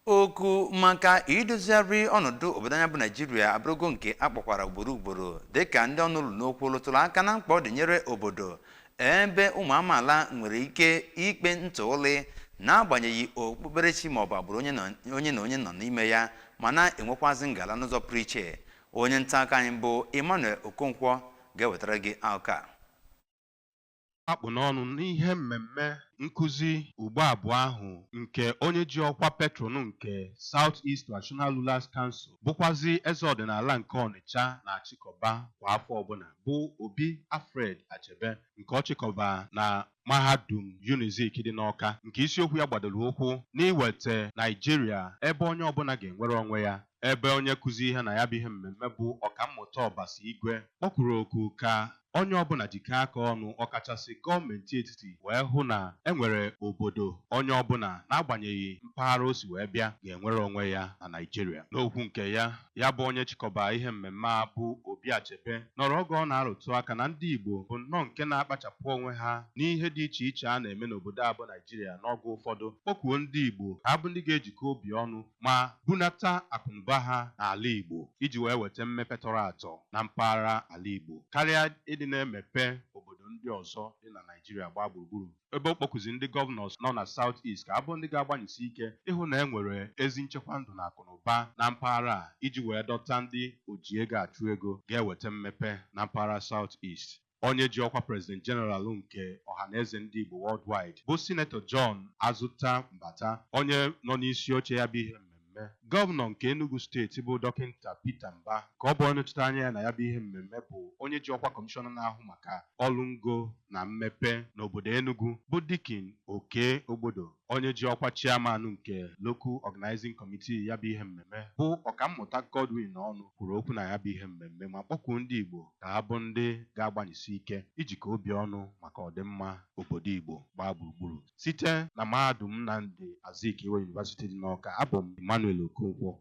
Oku maka idozigharị ọnọdụ obodo anya bụ Naijiria abụrụgo nke akpọkwara ugboro dịka ndị ọnụụlọ n'okwu lụtụrụ aka na mkpa ọ dị nyere obodo ebe ụmụ amaala nwere ike ikpe ntụli n'agbanyeghị okpukperechi maọbụ agbụrụ onye na onye nọ n'ime ya ma na-enwekwazi ngala n'ụzọ pụrụ iche. Onye nta aka anyị bụ Emmanuel Okonkwo ga-ewetara gị akụkọ. Akpụ n'ọnụ n'ihe mmemme nkụzi ugbo abụọ ahụ nke onye ji ọkwa petronu nke South East National Rulers Council bụkwazi eze ọdịnala nke Ọnịcha na-achịkọba kwa afọ ọbụla bụ Obi Alfred Achebe nke ọ chịkọba na Mahadum Unizik dị n'Awka, nke isiokwu ya gbadoro ụkwụ n'iweta Naijiria ebe onye ọbụla ga-enwere onwe ya, ebe onye kụzi ihe na ya bụ ihe mmemme bụ Ọkammụta Ọbasi Igwe kpọkụrụ oku ka onye ọbụla jikọọ aka ọnụ, ọkachasị gọọmenti etiti, wee hụ na enwere obodo onye ọbụla n'agbanyeghị mpaghara o si wee bịa ga-enwere onwe ya na Naijiria. N'okwu nke ya bụ onye chịkọba ihe mmemme a bụ Obi Achebe nọrọ oge ọ na-arụtụ aka na ndị Igbo bụ nnọọ nke na-akpachapụ onwe ha n'ihe dị iche iche a na-eme n'obodo a bụ Naijiria n'oge ụfọdụ, kpọkuo ndị Igbo ka ha bụ ndị ga-ejikọ obi ọnụ ma bunata akụnụba ha n'ala Igbo iji wee weta mmepe tọrọ atọ na mpaghara ala Igbo karịa ịdị na-emepe obodo ndị ọzọ dị na Naijiria gbaa gburugburu. Ebe ọ kpọkuzi ndị gọvanọs nọ na South East ka abụ ndị ga-agbanyesi ike ịhụ na enwere ezi nchekwa ndụ na akụnụba na mpaghara a iji wee dọta ndị oji ego achụ ego ga-eweta mmepe na mpaghara South East. Onye ji ọkwa President General nke ọhaneze ndị Igbo worldwide bụ Sinetọ John Azụta Mbata, onye nọ n'isi oche ya bụ ihe mmemme. Gọvanọ nke Enugu steeti bụ Dọkịta Peter Mba ka ọ bụ onye nnọchite anya ya na ya bụ ihe mmemme bụ onye ji ọkwa kọmishọna na-ahụ maka ọrụ ngo na mmepe n'obodo Enugu bụ Dikin Oke Ogbodo. Onye ji ọkwa chairman nke Local Organizing Committee ya bụ ihe mmemme bụ Ọkammụta Godwin ọnụ kwuru okwu na ya bụ ihe mmemme ma kpọkuo ndị Igbo ka ha bụ ndị ga-agbanyesi ike ijikọ obi ọnụ maka ọdịmma obodo Igbo gbaa gburugburu. Site na Mahadum Nnamdi Azikiwe University dị n'Awka, abụ m Emmanuel Okonkwo.